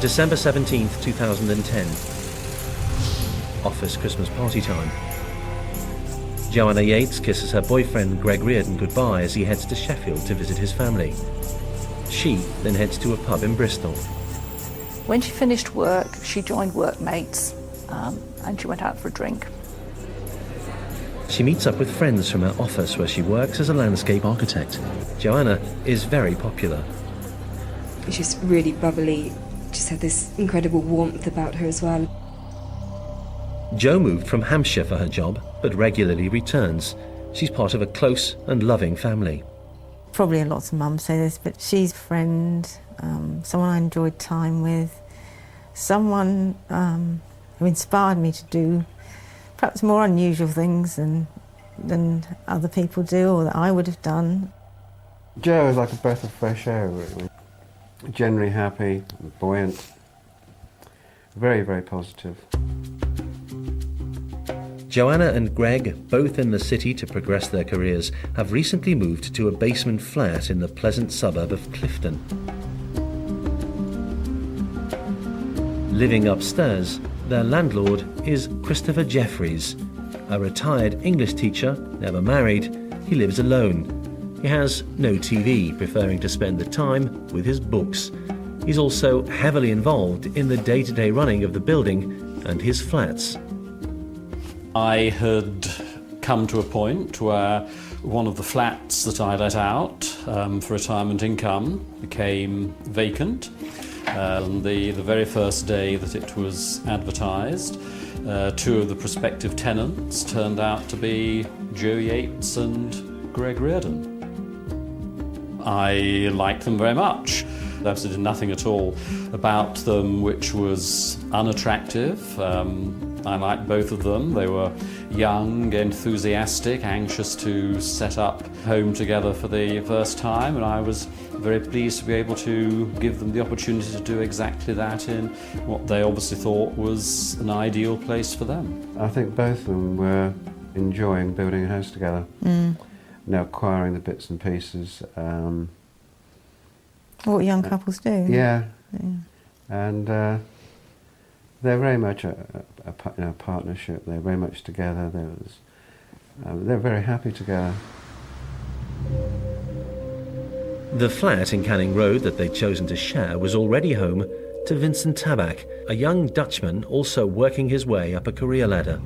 December 17th, 2010. Office Christmas party time. Joanna Yeates kisses her boyfriend Greg Reardon goodbye as he heads to Sheffield to visit his family. She then heads to a pub in Bristol. When she finished work, she joined workmates and she went out for a drink. She meets up with friends from her office where she works as a landscape architect. Joanna is very popular. She's really bubbly, just had this incredible warmth about her as well. Jo moved from Hampshire for her job, but regularly returns. She's part of a close and loving family. Probably lots of mums say this, but she's a friend, someone I enjoyed time with, someone who inspired me to do perhaps more unusual things than other people do or that I would have done. Jo is like a breath of fresh air, really. Generally happy, buoyant, very, very positive. Joanna and Greg, both in the city to progress their careers, have recently moved to a basement flat in the pleasant suburb of Clifton. Living upstairs, their landlord is Christopher Jeffries, a retired English teacher, never married. He lives alone. He has no TV, preferring to spend the time with his books. He's also heavily involved in the day-to-day running of the building and his flats. I had come to a point where one of the flats that I let out for retirement income became vacant. The very first day that it was advertised, two of the prospective tenants turned out to be Jo Yeates and Greg Reardon. I liked them very much. There was nothing at all about them which was unattractive. I liked both of them. They were young, enthusiastic, anxious to set up home together for the first time, and I was very pleased to be able to give them the opportunity to do exactly that in what they obviously thought was an ideal place for them. I think both of them were enjoying building a house together. Acquiring the bits and pieces. What young couples do. Yeah. And they're very much a partnership. They're very much together. They're very happy together. The flat in Canning Road that they'd chosen to share was already home to Vincent Tabak, a young Dutchman also working his way up a career ladder.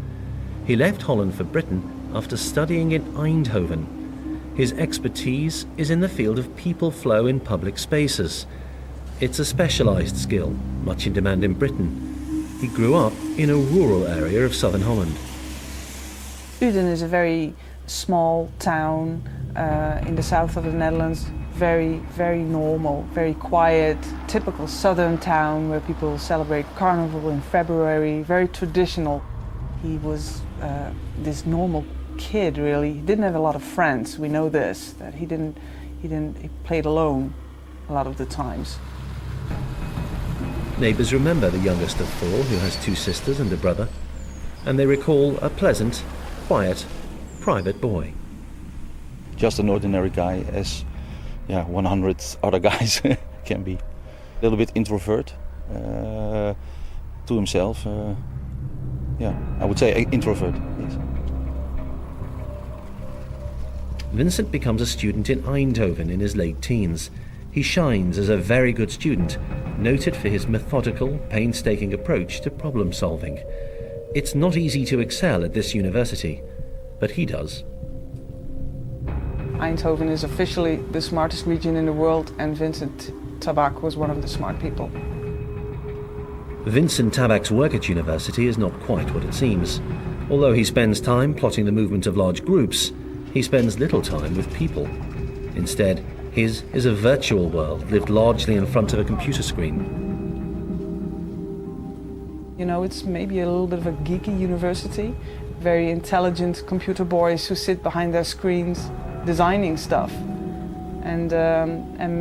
He left Holland for Britain after studying in Eindhoven. His expertise is in the field of people flow in public spaces. It's a specialised skill, much in demand in Britain. He grew up in a rural area of southern Holland. Uden is a very small town in the south of the Netherlands. Very, very normal, very quiet, typical southern town where people celebrate carnival in February, very traditional. He was this normal kid, really. He didn't have a lot of friends. We know this, that he played alone a lot of the times. Neighbours remember the youngest of four, who has two sisters and a brother, and they recall a pleasant, quiet, private boy. Just an ordinary guy, as 100 other guys can be. A little bit introvert, to himself. I would say introvert, yes. Vincent becomes a student in Eindhoven in his late teens. He shines as a very good student, noted for his methodical, painstaking approach to problem solving. It's not easy to excel at this university, but he does. Eindhoven is officially the smartest region in the world, and Vincent Tabak was one of the smart people. Vincent Tabak's work at university is not quite what it seems. Although he spends time plotting the movement of large groups, he spends little time with people. Instead, his is a virtual world lived largely in front of a computer screen. You know, it's maybe a little bit of a geeky university. Very intelligent computer boys who sit behind their screens designing stuff. And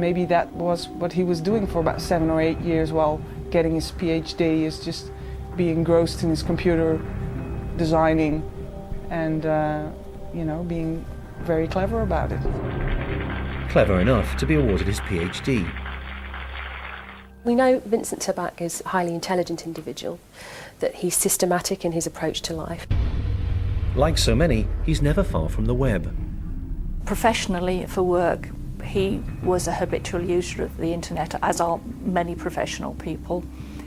maybe that was what he was doing for about 7 or 8 years while getting his PhD, is just being engrossed in his computer, designing, and being very clever about it. Clever enough to be awarded his PhD. We know Vincent Tabak is a highly intelligent individual, that he's systematic in his approach to life. Like so many, he's never far from the web. Professionally, for work, he was a habitual user of the internet, as are many professional people.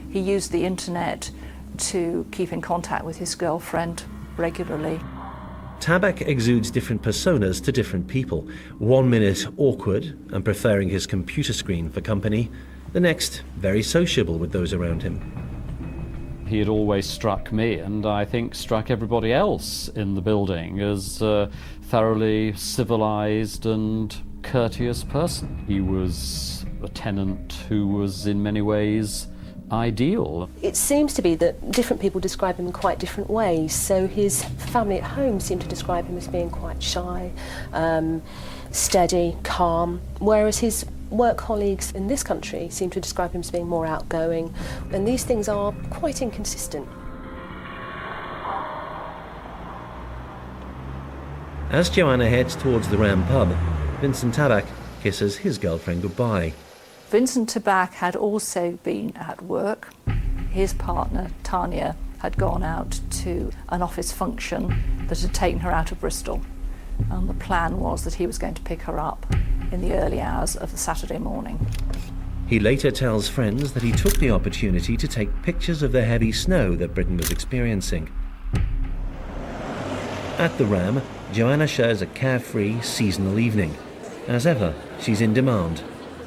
He used the internet to keep in contact with his girlfriend regularly. Tabak exudes different personas to different people. 1 minute awkward and preferring his computer screen for company, the next very sociable with those around him. He had always struck me, and I think struck everybody else in the building, as a thoroughly civilised and courteous person. He was a tenant who was in many ways ideal. It seems to be that different people describe him in quite different ways. So his family at home seemed to describe him as being quite shy, steady, calm, whereas his work colleagues in this country seem to describe him as being more outgoing, and these things are quite inconsistent. As Joanna heads towards the Ram pub, Vincent Tabak kisses his girlfriend goodbye. Vincent Tabak had also been at work. His partner, Tanya, had gone out to an office function that had taken her out of Bristol. And the plan was that he was going to pick her up in the early hours of the Saturday morning. He later tells friends that he took the opportunity to take pictures of the heavy snow that Britain was experiencing. At the Ram, Joanna shares a carefree, seasonal evening. As ever, she's in demand,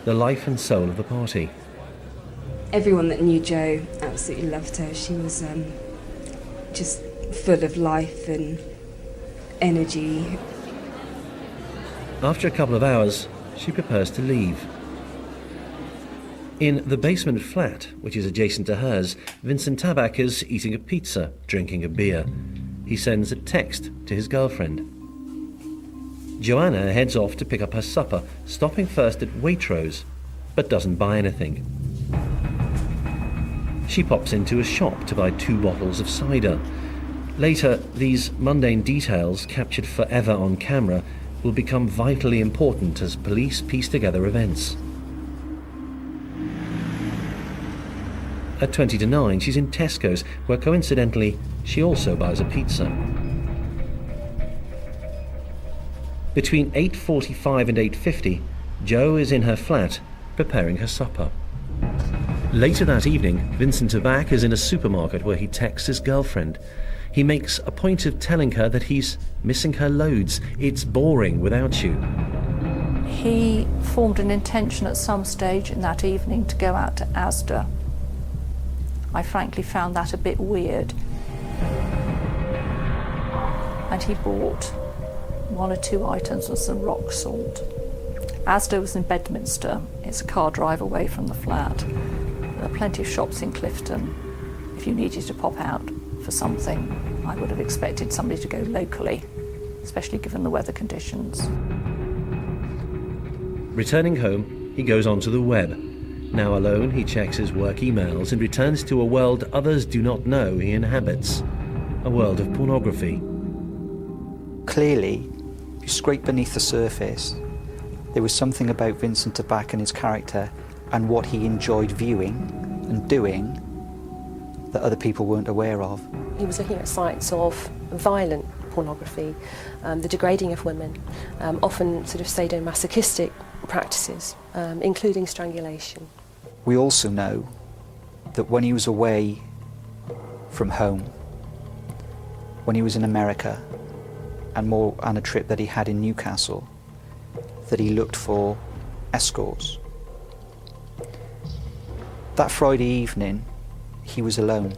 the life and soul of the party. Everyone that knew Jo absolutely loved her. She was just full of life and energy. After a couple of hours, she prepares to leave. In the basement flat, which is adjacent to hers, Vincent Tabak is eating a pizza, drinking a beer. He sends a text to his girlfriend. Joanna heads off to pick up her supper, stopping first at Waitrose, but doesn't buy anything. She pops into a shop to buy 2 bottles of cider. Later, these mundane details, captured forever on camera, will become vitally important as police piece together events. At 20 to 9, she's in Tesco's, where coincidentally, she also buys a pizza. Between 8:45 and 8:50, Jo is in her flat, preparing her supper. Later that evening, Vincent Tabak is in a supermarket where he texts his girlfriend. He makes a point of telling her that he's missing her loads. It's boring without you. He formed an intention at some stage in that evening to go out to Asda. I frankly found that a bit weird. And he bought 1 or 2 items of some rock salt. Asda was in Bedminster. It's a car drive away from the flat. There are plenty of shops in Clifton. If you needed to pop out for something, I would have expected somebody to go locally, especially given the weather conditions. Returning home, he goes onto the web. Now alone, he checks his work emails and returns to a world others do not know he inhabits. A world of pornography. Clearly, if you scrape beneath the surface, there was something about Vincent Tabak and his character and what he enjoyed viewing and doing that other people weren't aware of. He was looking at sites of violent pornography, the degrading of women, often sort of sadomasochistic practices, including strangulation. We also know that when he was away from home, when he was in America, and more on a trip that he had in Newcastle, that he looked for escorts. That Friday evening, he was alone.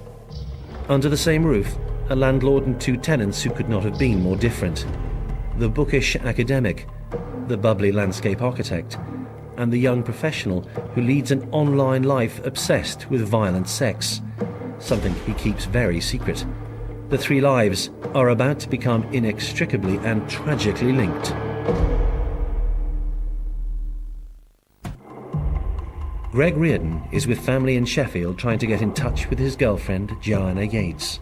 Under the same roof, a landlord and 2 tenants who could not have been more different. The bookish academic, the bubbly landscape architect, and the young professional who leads an online life obsessed with violent sex, something he keeps very secret. The 3 lives are about to become inextricably and tragically linked. Greg Reardon is with family in Sheffield trying to get in touch with his girlfriend, Joanna Yeates.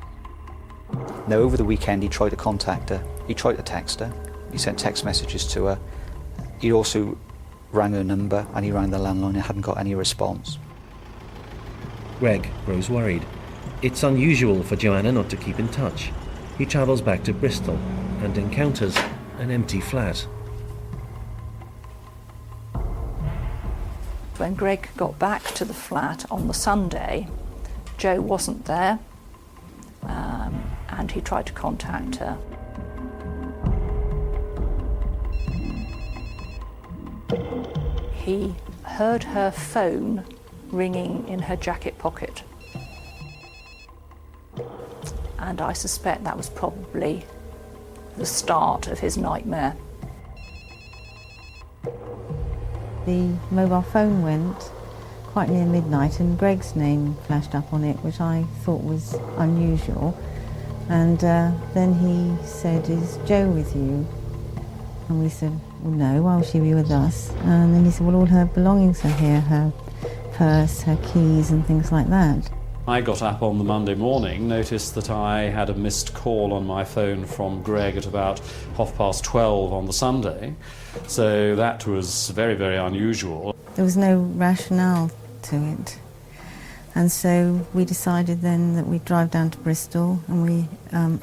Now, over the weekend, he tried to contact her. He tried to text her. He sent text messages to her. He also rang her number, and he rang the landline and hadn't got any response. Greg grows worried. It's unusual for Joanna not to keep in touch. He travels back to Bristol and encounters an empty flat. When Greg got back to the flat on the Sunday, Jo wasn't there, and he tried to contact her. He heard her phone ringing in her jacket pocket. And I suspect that was probably the start of his nightmare. The mobile phone went quite near midnight and Greg's name flashed up on it, which I thought was unusual. And then he said, "Is Jo with you?" And we said, "Well, no, why would she be with us?" And then he said, "Well, all her belongings are here, her purse, her keys and things like that." I got up on the Monday morning, noticed that I had a missed call on my phone from Greg at about 12:30 on the Sunday, so that was very, very unusual. There was no rationale to it. And so we decided then that we'd drive down to Bristol and we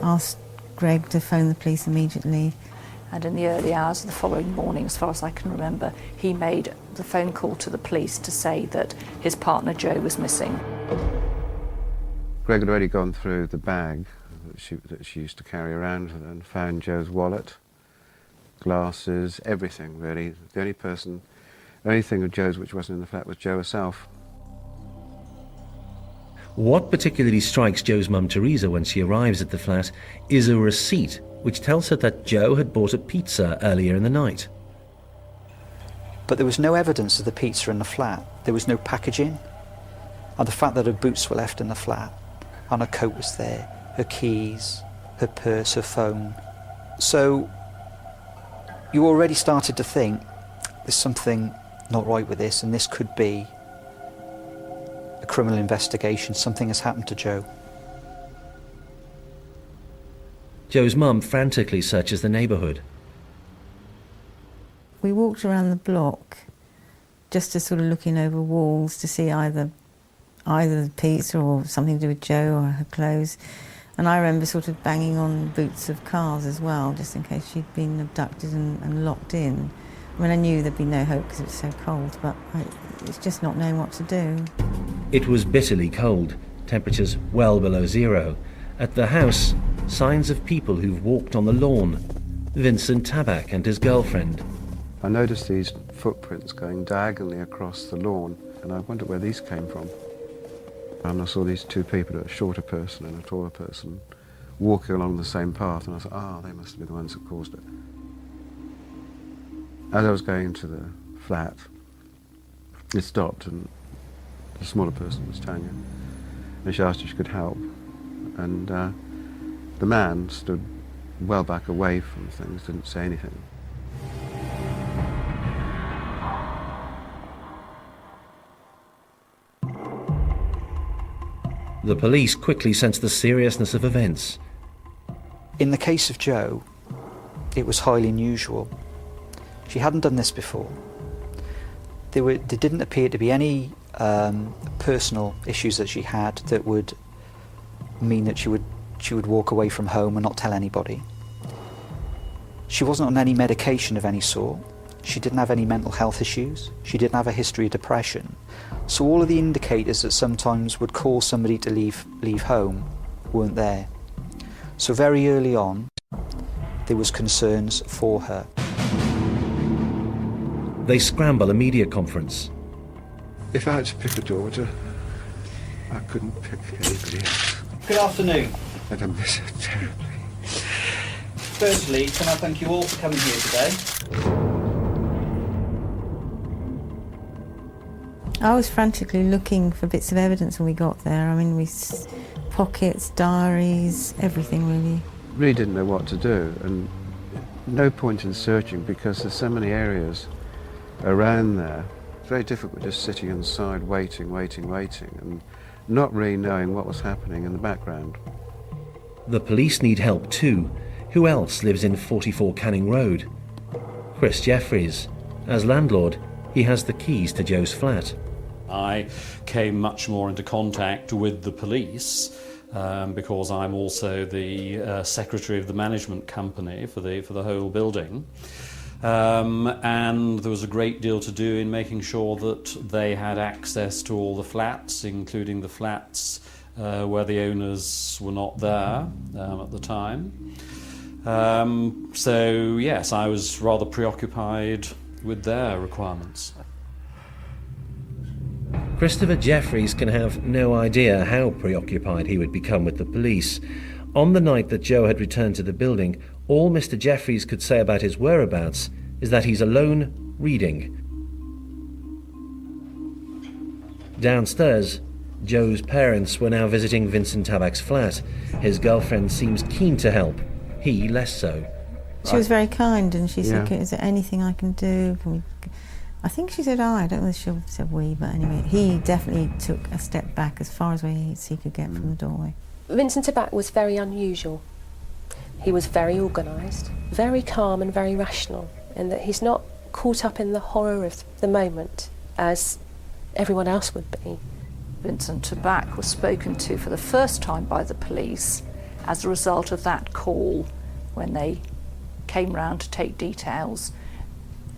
asked Greg to phone the police immediately. And in the early hours of the following morning, as far as I can remember, he made the phone call to the police to say that his partner Jo was missing. Greg had already gone through the bag that she used to carry around and found Jo's wallet, glasses, everything really. The only thing of Jo's which wasn't in the flat was Jo herself. What particularly strikes Jo's mum Teresa when she arrives at the flat is a receipt which tells her that Jo had bought a pizza earlier in the night. But there was no evidence of the pizza in the flat. There was no packaging. And the fact that her boots were left in the flat, and her coat was there, her keys, her purse, her phone. So you already started to think there's something not right with this, and this could be a criminal investigation. Something has happened to Jo. Jo's mum frantically searches the neighbourhood. We walked around the block just to sort of looking over walls to see either the pizza or something to do with Jo or her clothes. And I remember sort of banging on boots of cars as well, just in case she'd been abducted and locked in. I mean, I knew there'd be no hope because it was so cold, but it's just not knowing what to do. It was bitterly cold, temperatures well below zero. At the house, signs of people who've walked on the lawn. Vincent Tabak and his girlfriend. I noticed these footprints going diagonally across the lawn, and I wondered where these came from. And I saw these two people, a shorter person and a taller person, walking along the same path, and I thought, they must be the ones that caused it. As I was going to the flat, it stopped, and the smaller person was Tanya, and she asked if she could help. And the man stood well back away from things, didn't say anything. The police quickly sense the seriousness of events. In the case of Jo, it was highly unusual. She hadn't done this before. There didn't appear to be any personal issues that she had that would mean that she would walk away from home and not tell anybody. She wasn't on any medication of any sort. She didn't have any mental health issues. She didn't have a history of depression. So all of the indicators that sometimes would cause somebody to leave home weren't there. So very early on, there was concerns for her. They scramble a media conference. If I had to pick a daughter, I couldn't pick anybody else. Good afternoon. And I miss her terribly. Firstly, can I thank you all for coming here today? I was frantically looking for bits of evidence when we got there. I mean, pockets, diaries, everything really. Really didn't know what to do, and no point in searching because there's so many areas around there. It's very difficult just sitting inside waiting, and not really knowing what was happening in the background. The police need help too. Who else lives in 44 Canning Road? Chris Jeffries. As landlord, he has the keys to Jo's flat. I came much more into contact with the police because I'm also the secretary of the management company for the whole building. And there was a great deal to do in making sure that they had access to all the flats, including the flats where the owners were not there at the time. So yes, I was rather preoccupied with their requirements. Christopher Jeffries can have no idea how preoccupied he would become with the police. On the night that Joe had returned to the building, all Mr. Jeffries could say about his whereabouts is that he's alone reading. Downstairs, Joe's parents were now visiting Vincent Tabak's flat. His girlfriend seems keen to help, he less so. She was very kind, and she said, Yeah. is there anything I can do? I think she said I don't know if she said we, but anyway, he definitely took a step back as far as he could get from the doorway. Vincent Tabak was very unusual. He was very organised, very calm and very rational, in that he's not caught up in the horror of the moment as everyone else would be. Vincent Tabak was spoken to for the first time by the police as a result of that call when they came round to take details,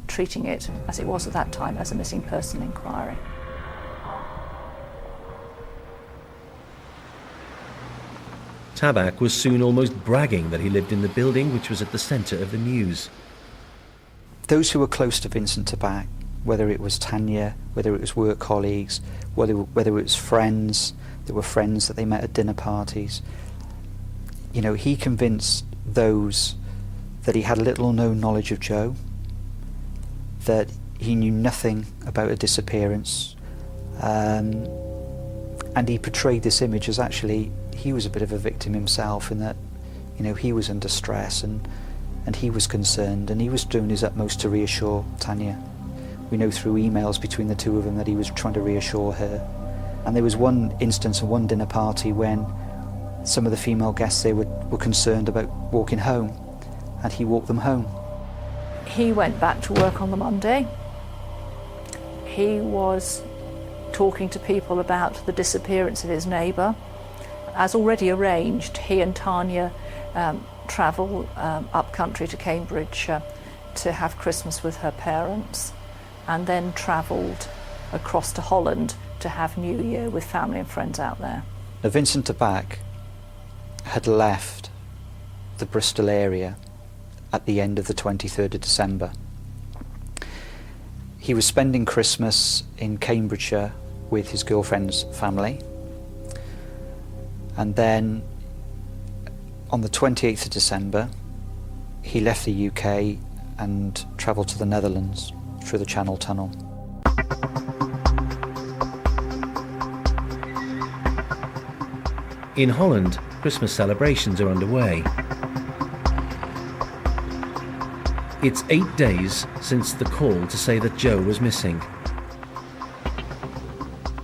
treating it, as it was at that time, as a missing person inquiry. Tabak was soon almost bragging that he lived in the building which was at the centre of the news. Those who were close to Vincent Tabak, whether it was Tanya, whether it was work colleagues, whether it was friends, there were friends that they met at dinner parties, you know, he convinced those that he had little or no knowledge of Joe, that he knew nothing about a disappearance, and he portrayed this image as actually he was a bit of a victim himself, in that, you know, he was under stress and he was concerned, and he was doing his utmost to reassure Tanya. We know through emails between the two of them that he was trying to reassure her. And there was one instance at one dinner party when some of the female guests there were concerned about walking home, and he walked them home. He went back to work on the Monday. He was talking to people about the disappearance of his neighbour. As already arranged, he and Tanya travel up country to Cambridge to have Christmas with her parents, and then travelled across to Holland to have New Year with family and friends out there. Now, Vincent Tabak had left the Bristol area at the end of the 23rd of December. He was spending Christmas in Cambridgeshire with his girlfriend's family, and then on the 28th of December he left the UK and travelled to the Netherlands through the Channel Tunnel. In Holland, Christmas celebrations are underway. It's 8 days since the call to say that Joe was missing.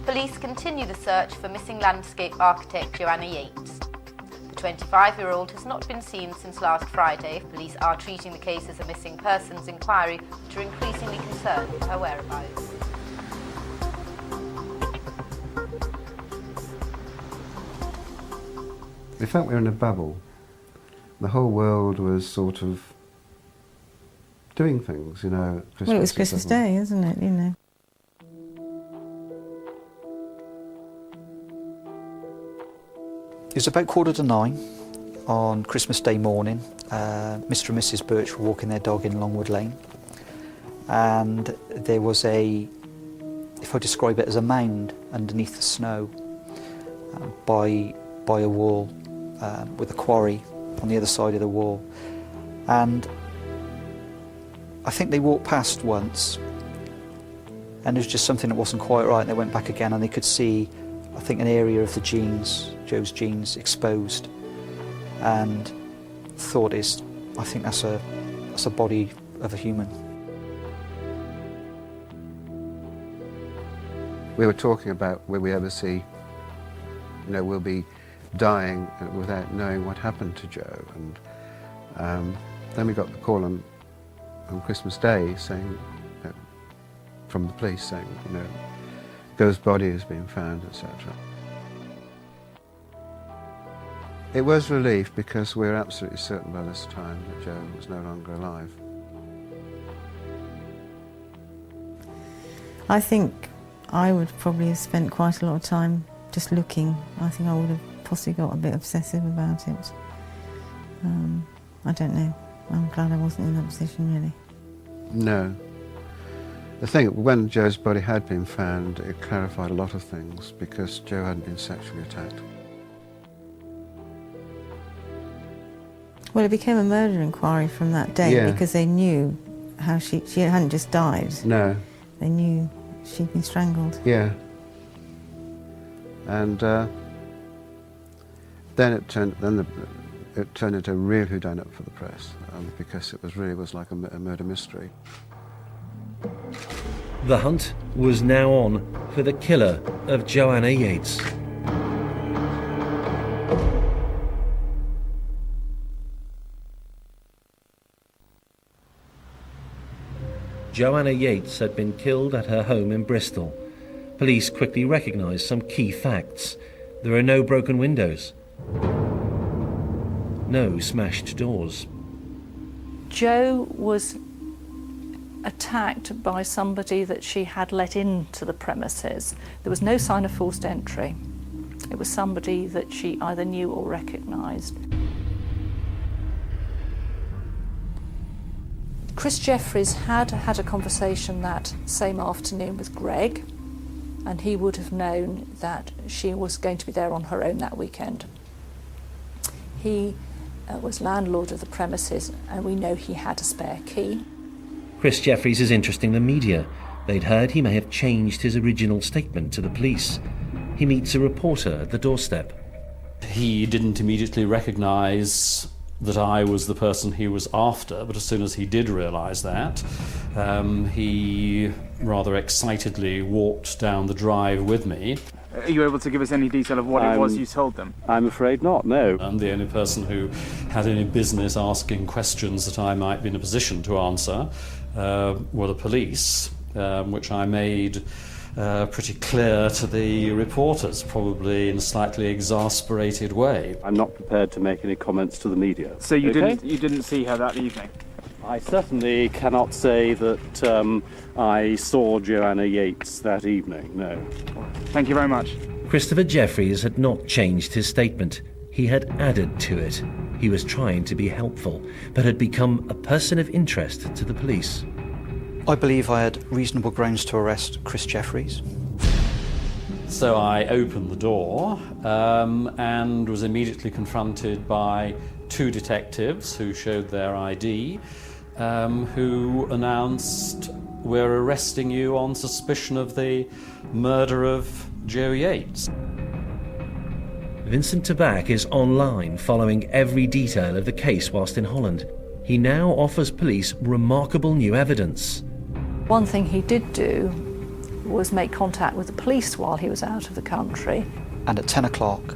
Police continue the search for missing landscape architect Joanna Yeates. The 25-year-old has not been seen since last Friday. Police are treating the case as a missing persons inquiry, which are increasingly concerned with her whereabouts. We felt we were in a bubble. The whole world was sort of doing things, you know. Well, it was Christmas Day, isn't it, you know? It was about 9:15 on Christmas Day morning. Mr. and Mrs. Birch were walking their dog in Longwood Lane, and there was if I describe it as a mound underneath the snow by a wall with a quarry on the other side of the wall. And I think they walked past once, and there was just something that wasn't quite right, and they went back again, and they could see, I think, an area of the jeans, Joe's jeans, exposed, and thought I think that's a body of a human. We were talking about, will we ever see, you know, we'll be dying without knowing what happened to Joe. And then we got the call on Christmas Day saying, from the police saying, you know, Joe's body has been found, etc. It was relief because we're absolutely certain by this time that Joe was no longer alive. I think I would probably have spent quite a lot of time just looking. I think I would have possibly got a bit obsessive about it. I don't know. I'm glad I wasn't in that position, really. No. The thing, when Joe's body had been found, it clarified a lot of things because Joe hadn't been sexually attacked. Well, it became a murder inquiry from that day because they knew how she hadn't just died. No. They knew she'd been strangled. Yeah. And then it turned into a real whodunit for the press because it was like a murder mystery. The hunt was now on for the killer of Joanna Yeates. Joanna Yeates had been killed at her home in Bristol. Police quickly recognised some key facts. There are no broken windows, no smashed doors. Jo was attacked by somebody that she had let into the premises. There was no sign of forced entry. It was somebody that she either knew or recognised. Chris Jeffries had had a conversation that same afternoon with Greg, and he would have known that she was going to be there on her own that weekend. He was landlord of the premises, and we know he had a spare key. Chris Jeffries is interesting the media. They'd heard he may have changed his original statement to the police. He meets a reporter at the doorstep. He didn't immediately recognise that I was the person he was after, but as soon as he did realise that, he rather excitedly walked down the drive with me. Are you able to give us any detail of what it was you told them? I'm afraid not, no. And the only person who had any business asking questions that I might be in a position to answer were the police, which I made pretty clear to the reporters, probably in a slightly exasperated way. I'm not prepared to make any comments to the media. So you didn't see her that evening? I certainly cannot say that I saw Joanna Yeates that evening, no. Thank you very much. Christopher Jeffries had not changed his statement. He had added to it. He was trying to be helpful, but had become a person of interest to the police. I believe I had reasonable grounds to arrest Chris Jeffries. So I opened the door and was immediately confronted by two detectives who showed their ID, who announced, "We're arresting you on suspicion of the murder of Jo Yeates." Vincent Tabak is online following every detail of the case whilst in Holland. He now offers police remarkable new evidence. One thing he did do was make contact with the police while he was out of the country. And at 10 o'clock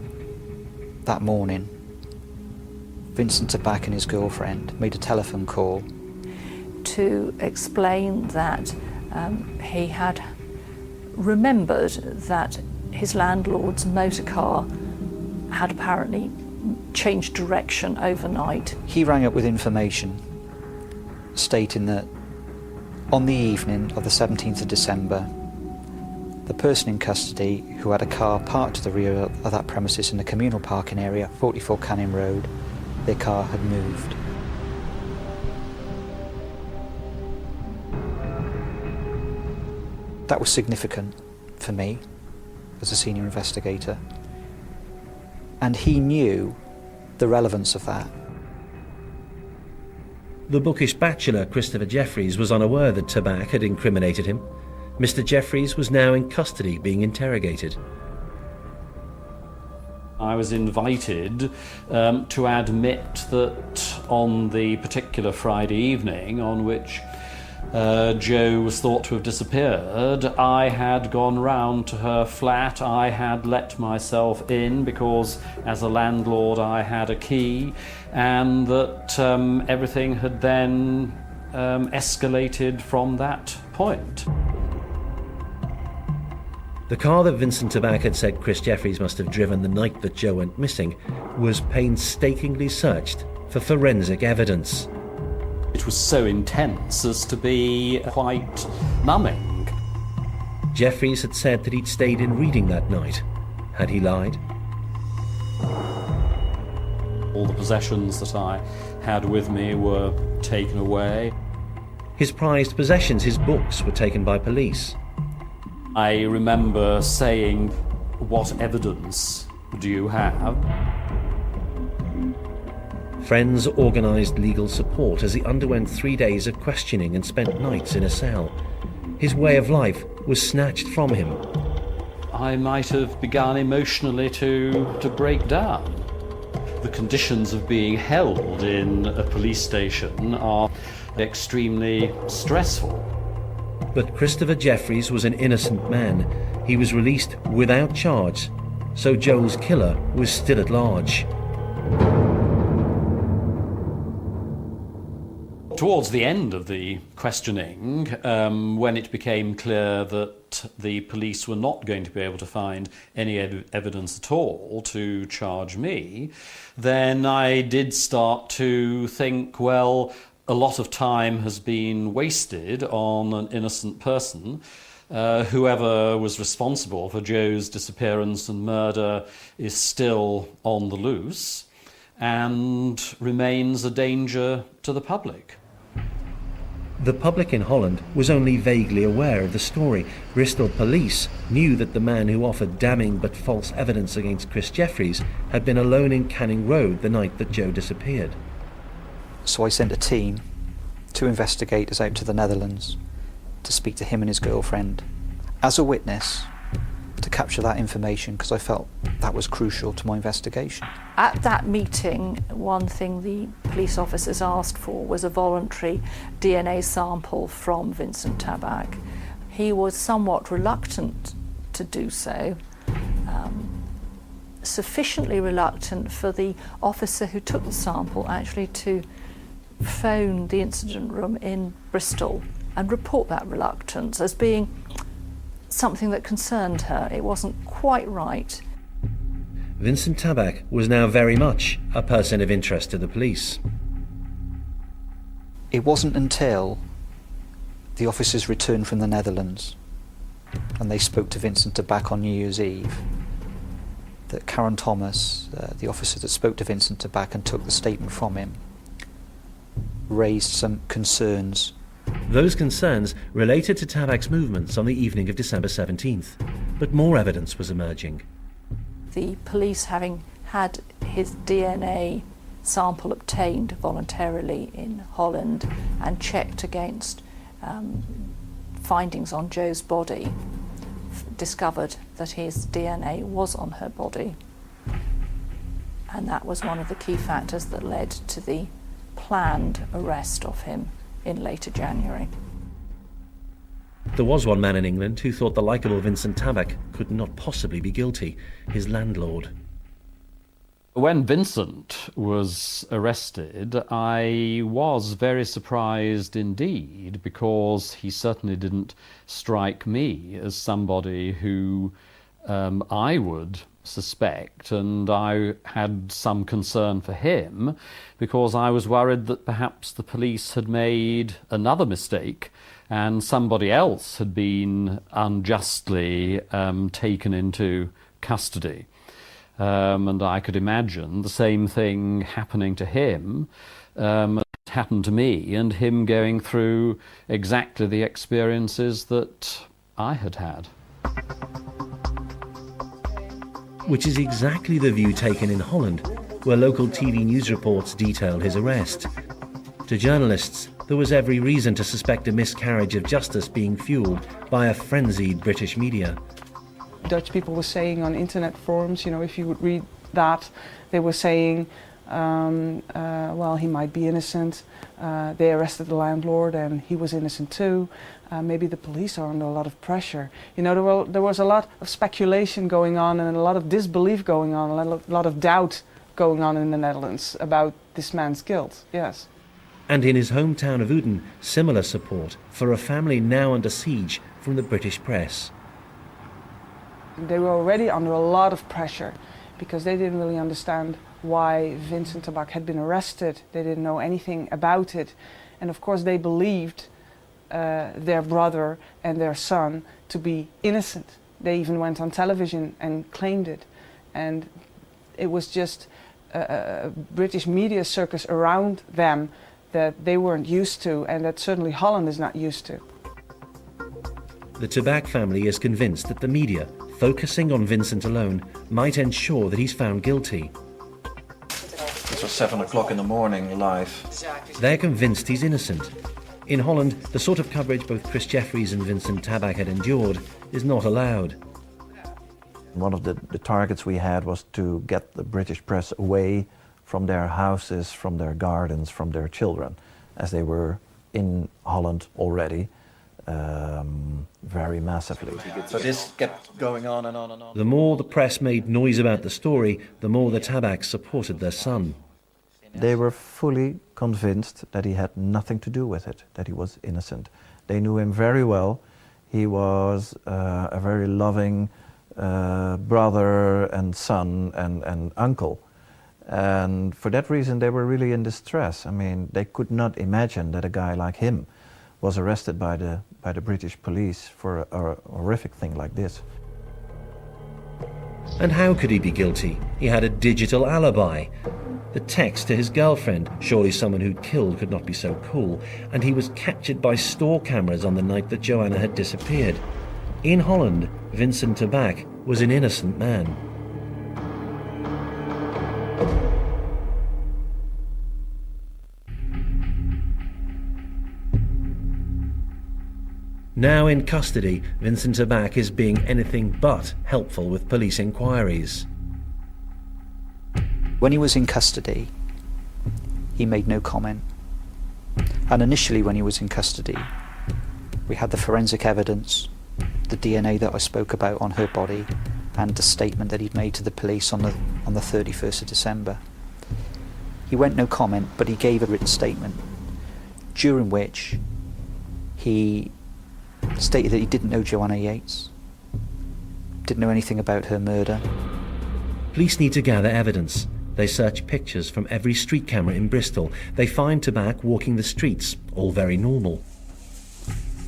that morning, Vincent Tabak and his girlfriend made a telephone call to explain that he had remembered that his landlord's motor car had apparently changed direction overnight. He rang up with information stating that on the evening of the 17th of December, the person in custody who had a car parked to the rear of that premises in the communal parking area, 44 Canning Road, their car had moved. That was significant for me as a senior investigator, and he knew the relevance of that. The bookish bachelor Christopher Jeffries was unaware that Tabak had incriminated him. Mr. Jeffries was now in custody being interrogated. I was invited to admit that on the particular Friday evening on which Jo was thought to have disappeared, I had gone round to her flat. I had let myself in because as a landlord I had a key, and that everything had then escalated from that point. The car that Vincent Tabak had said Chris Jeffries must have driven the night that Joe went missing was painstakingly searched for forensic evidence. It was so intense as to be quite numbing. Jeffries had said that he'd stayed in Reading that night. Had he lied? All the possessions that I had with me were taken away. His prized possessions, his books, were taken by police. I remember saying, "What evidence do you have?" Friends organised legal support as he underwent 3 days of questioning and spent nights in a cell. His way of life was snatched from him. I might have begun emotionally to break down. The conditions of being held in a police station are extremely stressful. But Christopher Jeffries was an innocent man. He was released without charge, so Joe's killer was still at large. Towards the end of the questioning, when it became clear that the police were not going to be able to find any evidence at all to charge me, then I did start to think, well, a lot of time has been wasted on an innocent person. Whoever was responsible for Joe's disappearance and murder is still on the loose and remains a danger to the public. The public in Holland was only vaguely aware of the story. Bristol police knew that the man who offered damning but false evidence against Chris Jeffries had been alone in Canning Road the night that Joe disappeared. So I sent a team, 2 investigators out to the Netherlands to speak to him and his girlfriend as a witness to capture that information, because I felt that was crucial to my investigation. At that meeting, one thing the police officers asked for was a voluntary DNA sample from Vincent Tabak. He was somewhat reluctant to do so, sufficiently reluctant for the officer who took the sample actually to phone the incident room in Bristol and report that reluctance as being something that concerned her. It wasn't quite right. Vincent Tabak was now very much a person of interest to the police. It wasn't until the officers returned from the Netherlands and they spoke to Vincent Tabak on New Year's Eve that Karen Thomas, the officer that spoke to Vincent Tabak and took the statement from him, raised some concerns. Those concerns related to Tabak's movements on the evening of December 17th, but more evidence was emerging. The police, having had his DNA sample obtained voluntarily in Holland and checked against findings on Joe's body, discovered that his DNA was on her body. And that was one of the key factors that led to the planned arrest of him in later January. There was one man in England who thought the likeable Vincent Tabak could not possibly be guilty, his landlord. When Vincent was arrested, I was very surprised indeed, because he certainly didn't strike me as somebody who I would suspect, and I had some concern for him because I was worried that perhaps the police had made another mistake and somebody else had been unjustly taken into custody. And I could imagine the same thing happening to him. It happened to me, and him going through exactly the experiences that I had had. Which is exactly the view taken in Holland, where local TV news reports detailed his arrest. To journalists, there was every reason to suspect a miscarriage of justice being fueled by a frenzied British media. Dutch people were saying on internet forums, if you would read that, they were saying, well, he might be innocent. They arrested the landlord and he was innocent too. Maybe the police are under a lot of pressure. There was a lot of speculation going on and a lot of disbelief going on, a lot of doubt going on in the Netherlands about this man's guilt, yes. And in his hometown of Uden, similar support for a family now under siege from the British press. They were already under a lot of pressure because they didn't really understand why Vincent Tabak had been arrested. They didn't know anything about it. And of course they believed their brother and their son to be innocent. They even went on television and claimed it. And it was just a British media circus around them that they weren't used to, and that certainly Holland is not used to. The Tabak family is convinced that the media, focusing on Vincent alone, might ensure that he's found guilty. It was 7 o'clock in the morning, live. They're convinced he's innocent. In Holland, the sort of coverage both Chris Jeffries and Vincent Tabak had endured is not allowed. One of the targets we had was to get the British press away from their houses, from their gardens, from their children, as they were in Holland already, very massively. So this kept going on and on and on. The more the press made noise about the story, the more the Tabaks supported their son. They were fully convinced that he had nothing to do with it, that he was innocent. They knew him very well. He was a very loving brother and son and uncle. And for that reason they were really in distress. I mean, they could not imagine that a guy like him was arrested by the British police for a horrific thing like this. And how could he be guilty? He had a digital alibi. The text to his girlfriend, surely someone who'd killed could not be so cool, and he was captured by store cameras on the night that Joanna had disappeared. In Holland, Vincent Tabak was an innocent man. Now in custody, Vincent Tabak is being anything but helpful with police inquiries. When he was in custody, he made no comment. And initially when he was in custody, we had the forensic evidence, the DNA that I spoke about on her body, and the statement that he'd made to the police on the 31st of December. He went no comment, but he gave a written statement, during which he stated that he didn't know Joanna Yeates, didn't know anything about her murder. Police need to gather evidence. They search pictures from every street camera in Bristol. They find Tabak walking the streets, all very normal.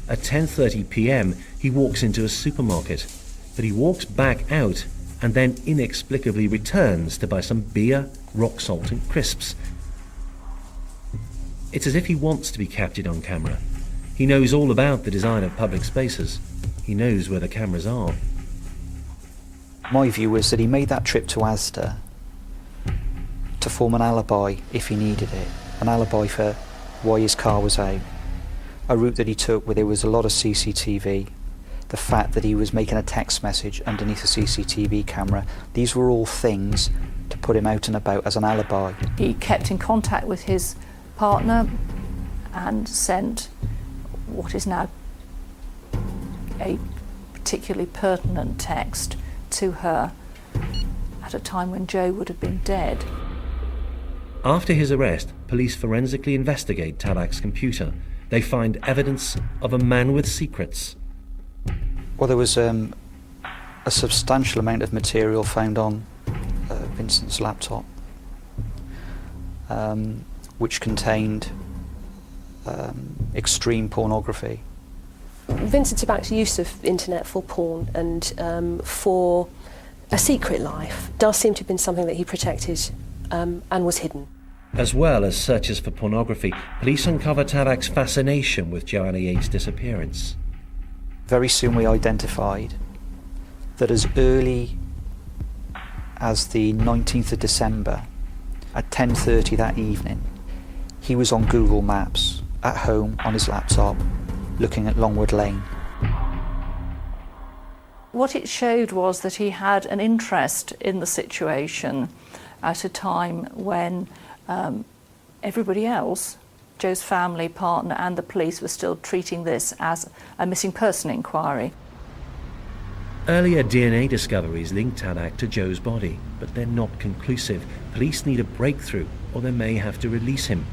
At 10:30 p.m, he walks into a supermarket, but he walks back out and then inexplicably returns to buy some beer, rock salt and crisps. It's as if he wants to be captured on camera. He knows all about the design of public spaces. He knows where the cameras are. My view was that he made that trip to Asda to form an alibi if he needed it, an alibi for why his car was out, a route that he took where there was a lot of CCTV, the fact that he was making a text message underneath a CCTV camera. These were all things to put him out and about as an alibi. He kept in contact with his partner and sent what is now a particularly pertinent text to her at a time when Joe would have been dead. After his arrest, police forensically investigate Tabak's computer. They find evidence of a man with secrets. Well, there was a substantial amount of material found on Vincent's laptop, which contained extreme pornography. Vincent Tabak's use of internet for porn and for a secret life does seem to have been something that he protected and was hidden. As well as searches for pornography, police uncover Tabak's fascination with Joanna Yeates' disappearance. Very soon we identified that as early as the 19th of December, at 10:30 that evening, he was on Google Maps at home on his laptop looking at Longwood Lane. What it showed was that he had an interest in the situation at a time when everybody else, Joe's family, partner and the police, were still treating this as a missing person inquiry. Earlier DNA discoveries linked Tabak to Joe's body, but they're not conclusive. Police need a breakthrough or they may have to release him.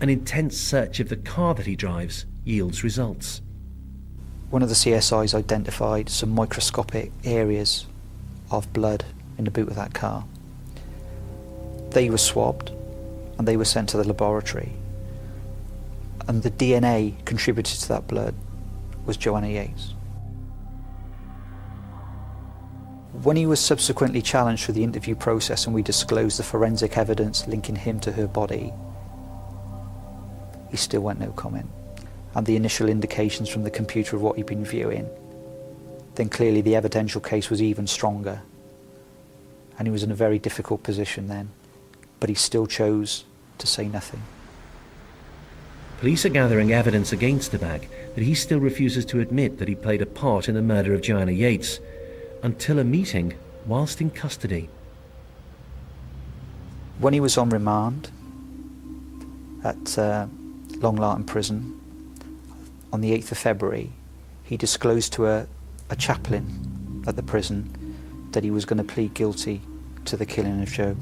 An intense search of the car that he drives yields results. one of the CSIs identified some microscopic areas of blood in the boot of that car. They were swabbed and they were sent to the laboratory, and the DNA contributed to that blood was Joanna Yeates. When he was subsequently challenged for the interview process and we disclosed the forensic evidence linking him to her body, he still went no comment. And the initial indications from the computer of what he'd been viewing, then clearly the evidential case was even stronger. And he was in a very difficult position then, but he still chose to say nothing. Police are gathering evidence against Tabak, but he still refuses to admit that he played a part in the murder of Joanna Yeates, until a meeting whilst in custody. When he was on remand at Long Lartin Prison on the 8th of February, he disclosed to a chaplain at the prison that he was going to plead guilty to the killing of Joe.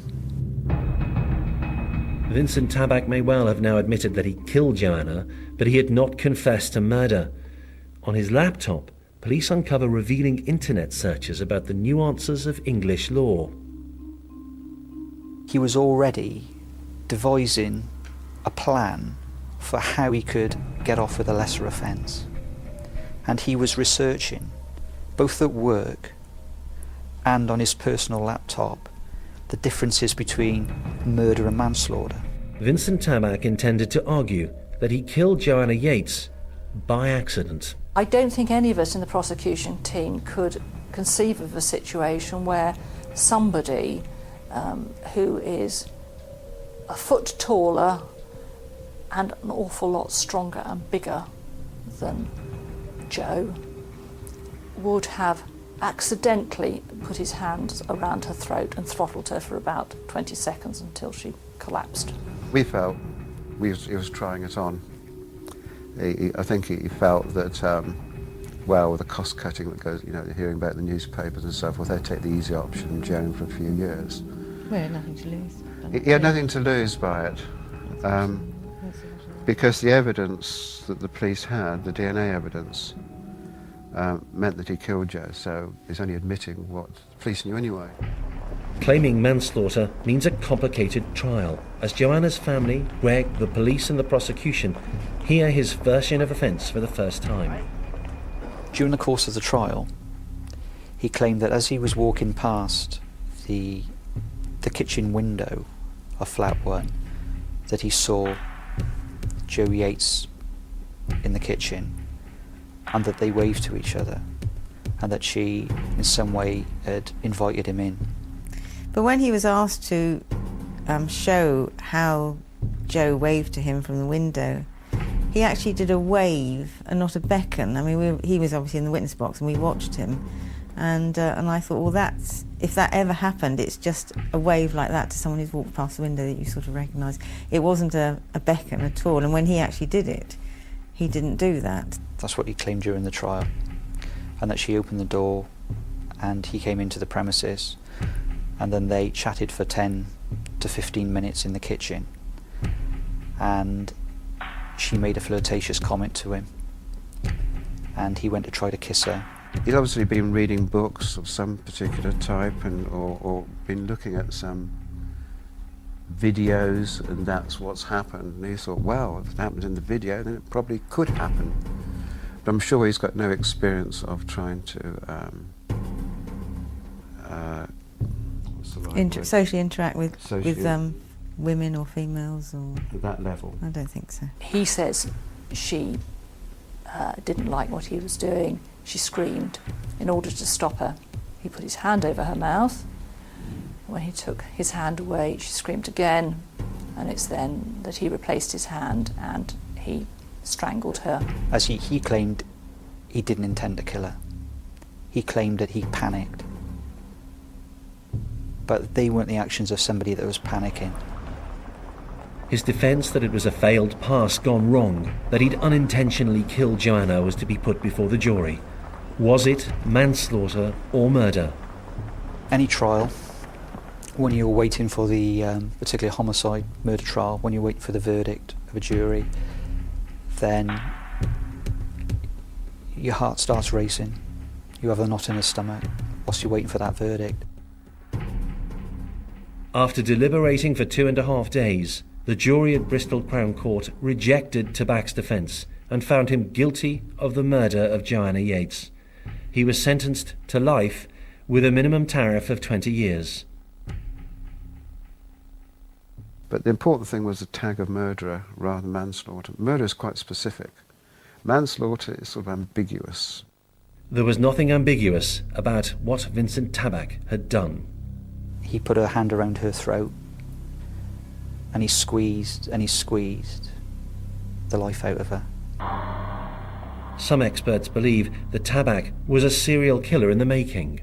Vincent Tabak may well have now admitted that he killed Joanna, but he had not confessed to murder. On his laptop, police uncover revealing internet searches about the nuances of English law. He was already devising a plan for how he could get off with a lesser offence. And he was researching, both at work and on his personal laptop, the differences between murder and manslaughter. Vincent Tabak intended to argue that he killed Joanna Yeates by accident. I don't think any of us in the prosecution team could conceive of a situation where somebody who is a foot taller and an awful lot stronger and bigger than Joe would have accidentally put his hands around her throat and throttled her for about 20 seconds until she collapsed. We felt he was trying it on. I think he felt that, well, with the cost cutting that goes, you're hearing about the newspapers and so forth, they'd take the easy option and jail him for a few years. We had nothing to lose. He had nothing to lose by it, because the evidence that the police had, the DNA evidence, meant that he killed Joe, so he's only admitting what the police knew anyway. Claiming manslaughter means a complicated trial, as Joanna's family, Greg, the police and the prosecution hear his version of offence for the first time. During the course of the trial, he claimed that as he was walking past the kitchen window of flat 1, that he saw Joe Yeates in the kitchen and that they waved to each other and that she in some way had invited him in. But when he was asked to show how Joe waved to him from the window, he actually did a wave and not a beckon. I mean, he was obviously in the witness box and we watched him, and I thought, well, if that ever happened, it's just a wave like that to someone who's walked past the window that you sort of recognise. It wasn't a beckon at all, and when he actually did it, he didn't do that. That's what he claimed during the trial, and that she opened the door and he came into the premises, and then they chatted for 10 to 15 minutes in the kitchen, and she made a flirtatious comment to him, and he went to try to kiss her. He's obviously been reading books of some particular type or been looking at some videos, and that's what's happened. And he thought, well, if it happened in the video, then it probably could happen. But I'm sure he's got no experience of trying to socially interact with women or females, or at that level. I don't think so. He says she didn't like what he was doing. She screamed. In order to stop her, he put his hand over her mouth. When he took his hand away, she screamed again, and it's then that he replaced his hand and he strangled her. As he claimed, he didn't intend to kill her. He claimed that he panicked. But they weren't the actions of somebody that was panicking. His defence that it was a failed pass gone wrong, that he'd unintentionally killed Joanna, was to be put before the jury. Was it manslaughter or murder? Any trial, when you're waiting for the particularly homicide murder trial, when you're waiting for the verdict of a jury, then your heart starts racing. You have a knot in the stomach whilst you're waiting for that verdict. After deliberating for 2.5 days, the jury at Bristol Crown Court rejected Tabak's defence and found him guilty of the murder of Joanna Yeates. He was sentenced to life with a minimum tariff of 20 years. But the important thing was the tag of murderer rather than manslaughter. Murder is quite specific. Manslaughter is sort of ambiguous. There was nothing ambiguous about what Vincent Tabak had done. He put a hand around her throat and he squeezed the life out of her. Some experts believe that Tabak was a serial killer in the making.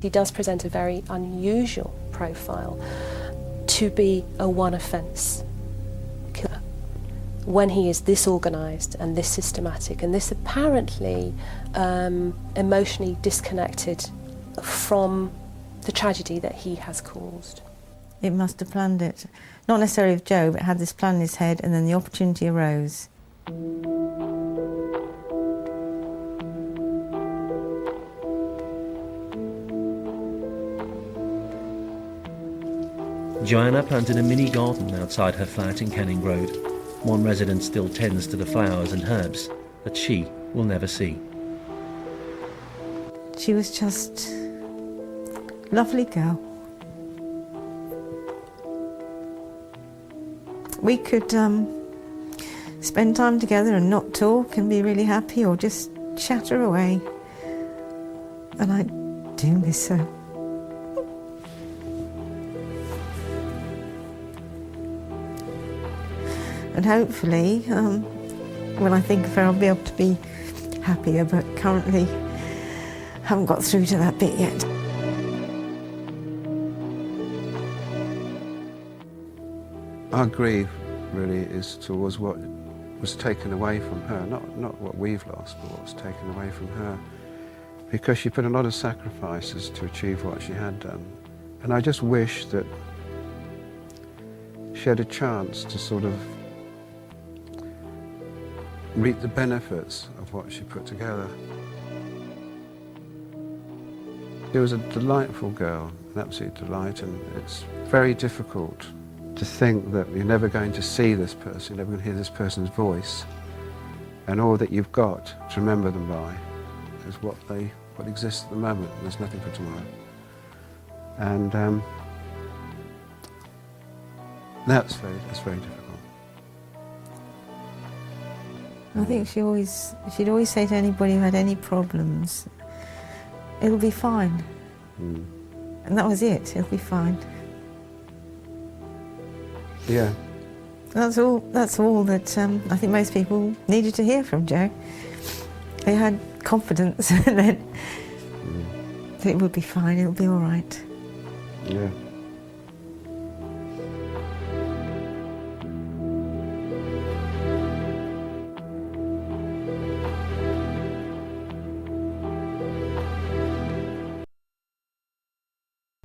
He does present a very unusual profile to be a one-offence killer when he is this organised and this systematic and this apparently emotionally disconnected from the tragedy that he has caused. It must have planned it. Not necessarily with Joe, but had this plan in his head, and then the opportunity arose. Joanna planted a mini garden outside her flat in Canning Road. One resident still tends to the flowers and herbs that she will never see. She was just a lovely girl. We could spend time together and not talk and be really happy, or just chatter away. And I do miss her. And hopefully, when I think of her, I'll be able to be happier, but currently haven't got through to that bit yet. Our grief really is towards what was taken away from her, not what we've lost, but what was taken away from her. Because she put a lot of sacrifices to achieve what she had done. And I just wish that she had a chance to sort of reap the benefits of what she put together. She was a delightful girl, an absolute delight, and it's very difficult to think that you're never going to see this person, you're never going to hear this person's voice, and all that you've got to remember them by is what exists at the moment. There's nothing for tomorrow. And that's very difficult. I think she'd always say to anybody who had any problems, it'll be fine. Mm. And that was it, it'll be fine. Yeah. That's all that I think most people needed to hear from Jo. They had confidence and then it would be fine, it'll be all right. Yeah.